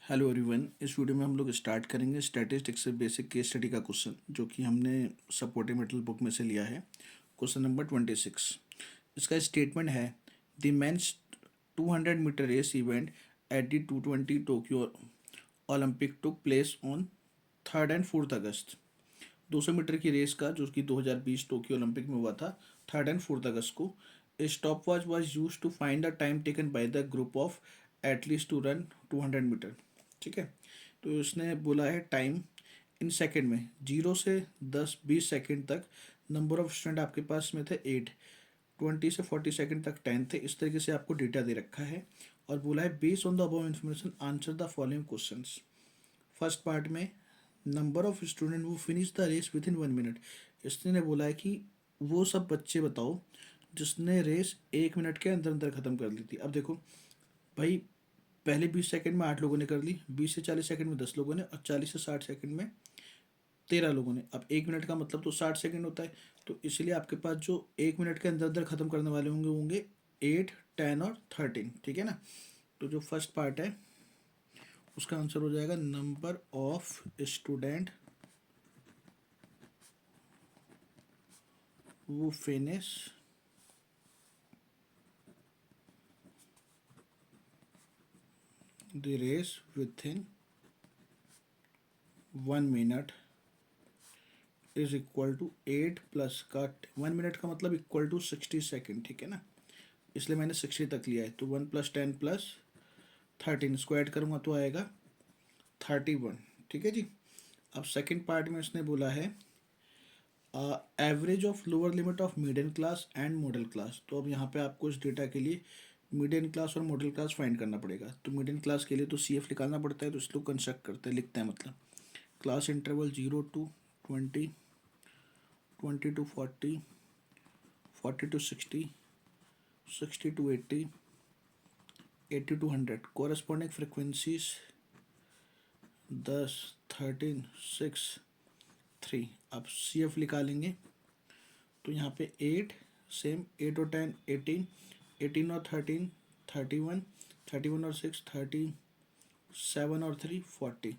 Hello everyone. इस video में हम लोग स्टार्ट करेंगे स्टैटिस्टिक्स से बेसिक केस स्टडी का क्वेश्चन जो कि हमने सपोर्टिव मेटल बुक में से लिया है। Question number 26। इसका स्टेटमेंट है the men's 200 metre race event at the 220 Tokyo Olympic took place on 3rd and 4th August. 200 metre की रेस का जो कि 2020 टोक्यो ओलंपिक में हुआ था 3rd and 4th अगस्त को। Stop watch was use to find the time taken by the group of at least to run 200 metre. ठीक है, तो उसने बोला है टाइम इन सेकंड में 0 से 10-20 सेकंड तक। नंबर ऑफ स्टूडेंट आपके पास में थे 8, 20 से 40 सेकंड तक 10 थे। इस तरीके से आपको डेटा दे रखा है और बोला है based on the above information answer the following questions. First part में नंबर ऑफ स्टूडेंट वो finish the race within 1 minute. इसने बोला है कि वो सब बच्चे बताओ जिसने रेस 1 मिनट के अंदर अंदर ख़त्म कर ली थी। अब देखो भाई, पहले 20 सेकंड में 8 लोगों ने कर ली, 20 से 40 सेकंड में 10 लोगों ने और 40 से 60 सेकंड में 13 लोगों ने। अब 1 मिनट का मतलब तो 60 सेकंड होता है, तो इसलिए आपके पास जो 1 मिनट के अंदर अंदर ख़त्म करने वाले होंगे होंगे 8, 10 और 13। ठीक है ना। तो जो फर्स्ट पार्ट है उसका आंसर हो जाएगा नंबर ऑफ स्टूडेंट वो finish the race within 1 minute is equal to 8 plus का 1 मिनट का मतलब इक्वल टू 60 सेकेंड। ठीक है ना, इसलिए मैंने 60 तक लिया है। तो 1 + 10 + 13 स्क्वायर करूँगा तो आएगा 31। ठीक है जी। अब सेकंड पार्ट में उसने बोला है average of lower limit of middle class and modal class. तो अब यहाँ पे आपको इस डेटा के लिए मिडिल क्लास और मॉडल क्लास फाइंड करना पड़ेगा। तो मिडिल क्लास के लिए तो CF निकालना पड़ता है, तो इसको कंस्ट्रक्ट करते हैं, लिखते हैं मतलब class interval 0 to 20, 20 to 40, 40 to 60, 60 to 80, 80 to 100। Corresponding frequencies 10, 13, 6, 3। अब CF निकालेंगे तो यहाँ पे 8 सेम, 8 और 10 18, 18 और 13 31, 31 और 6 37 और 3 40।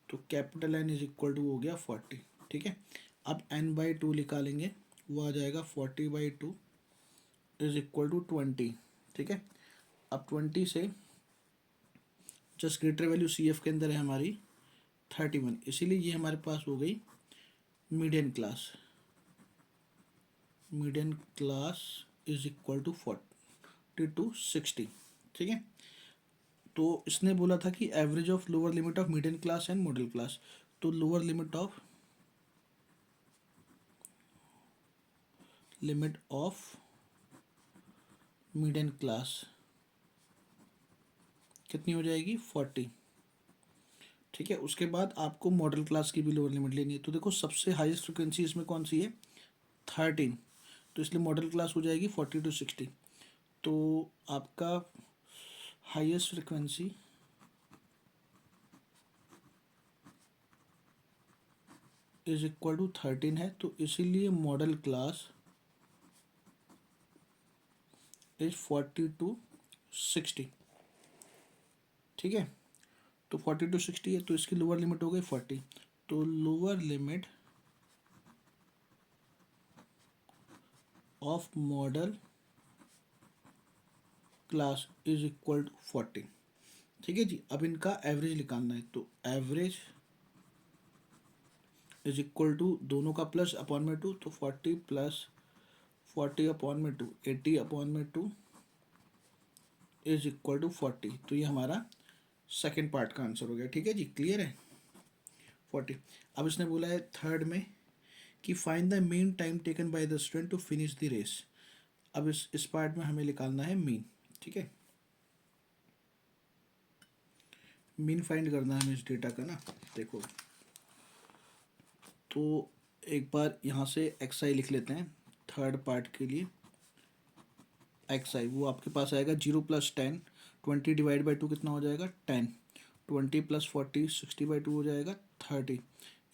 तो capital N is equal to हो गया 40। ठीक है, अब N/2 निकालेंगे, वो आ जाएगा 40/2 इज इक्वल टू 20। ठीक है, अब 20 से जस्ट ग्रेटर वैल्यू CF के अंदर है हमारी 31, इसीलिए ये हमारे पास हो गई median class. Median class is equal to 40 to 60। ठीक है, तो इसने बोला था कि average of lower limit of median class and modal class. तो lower limit of median class कितनी हो जाएगी 40। ठीक है, उसके बाद आपको मॉडल क्लास की भी लोअर लिमिट लेनी है। तो देखो सबसे हाईएस्ट फ्रिक्वेंसी इसमें कौन सी है 13, तो इसलिए मॉडल क्लास हो जाएगी 40 to 60। तो आपका highest frequency is equal to 13 है, तो इसीलिए मॉडल क्लास इज 40 to 60। ठीक है, तो 40 to 60 है, तो इसकी लोअर लिमिट हो गई 40। तो lower limit of modal class is equal to 40। ठीक है जी। अब इनका एवरेज निकालना है, तो एवरेज इज इक्वल टू दोनों का प्लस अपॉन में 2, तो 40 + 40 अपॉन में 2 80 अपॉन में 2 इज इक्वल टू 40। तो ये हमारा सेकेंड पार्ट का आंसर हो गया। ठीक है जी, क्लियर है 40। अब इसने बोला है थर्ड में कि find the mean time taken by the student to finish the race. अब इस पार्ट में हमें निकालना है मीन। ठीक है, मीन फाइंड करना है हमें इस डेटा का ना। देखो तो एक बार यहाँ से XI लिख लेते हैं थर्ड पार्ट के लिए। XI वो आपके पास आएगा 0 + 10, 20/2 कितना हो जाएगा 10, 20 + 40 60/2 हो जाएगा 30।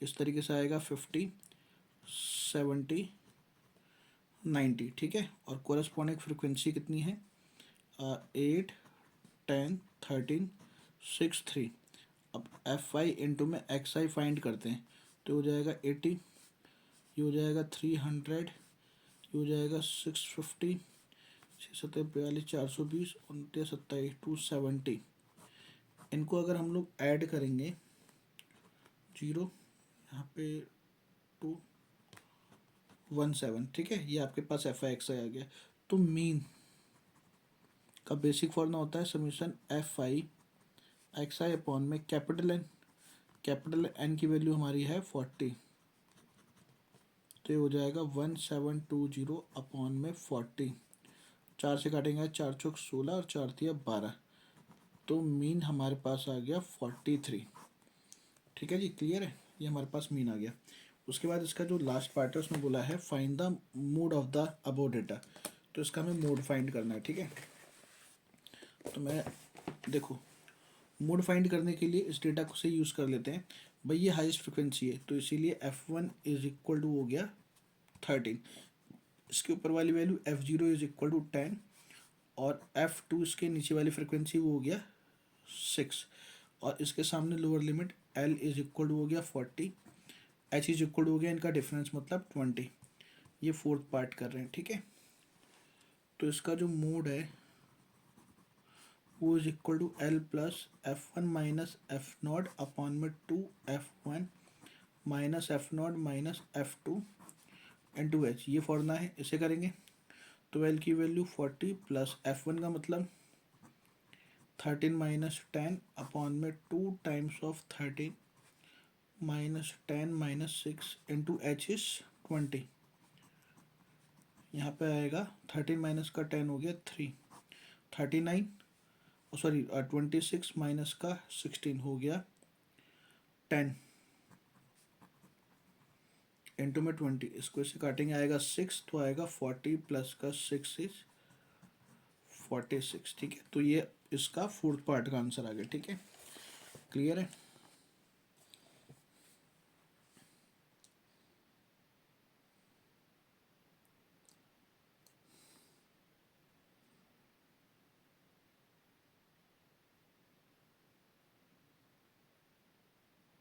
इस तरीके से आएगा 50, 70, 90। ठीक है, और कोरस्पॉन्डिंग फ्रिक्वेंसी कितनी है 8, 10, 13, 6, 3। अब एफ आई इंटू में एक्स आई फाइंड करते हैं तो हो जाएगा 80, ये हो जाएगा 300, ये हो जाएगा 650, 6 7 42 420, 29 27 270। इनको अगर हम लोग ऐड करेंगे 0 यहाँ पे 217, ठीक है, ये आपके पास एफ आई एक्स आई आ गया। तो मीन का बेसिक फॉर्मूला होता है summation F I x I upon में कैपिटल एन की वैल्यू हमारी है 40, तो ये हो जाएगा 1720 अपॉन में 40। 4 से काटेंगे 4 चौक 16 और 4 तिया 12, तो मीन हमारे पास आ गया 43। ठीक है जी, क्लियर है, ये हमारे पास मीन आ गया। उसके बाद इसका जो लास्ट पार्ट है उसमें बोला है find the mode of the above data, तो इसका हमें मोड फाइंड करना है। ठीक है, तो मैं देखो मोड फाइंड करने के लिए इस डेटा को से यूज़ कर लेते हैं। भाई ये हाईएस्ट फ्रिक्वेंसी है तो इसीलिए F1 इज इक्वल टू हो गया 13, इसके ऊपर वाली value F0 is equal to 10 और F2 इसके नीचे वाली फ्रिक्वेंसी वो हो गया 6 और इसके सामने lower limit L is equal to हो गया 40, H इज इक्वल टू हो गया इनका डिफरेंस मतलब 20। ये फोर्थ पार्ट कर रहे हैं। ठीक है, तो इसका जो मोड है वो is equal to L plus F1 minus F0 upon में 2F1 minus F0 minus F2 into H, ये फॉर्मूला है, इसे करेंगे तो L की वैल्यू 40 प्लस F1 का मतलब 13 माइनस 10 अपॉन में 2 times of 13 minus 10 minus 6 into H is 20। यहाँ पे आएगा 13 माइनस का 10 हो गया 3, 39 सॉरी 26 माइनस का 16 हो गया 10 इंटू में 20, इसको इसे काटेंगे आएगा 6, तो आएगा 40 प्लस का 6 इज 46। ठीक है, तो ये इसका फोर्थ पार्ट का आंसर आ गया। ठीक है, क्लियर है।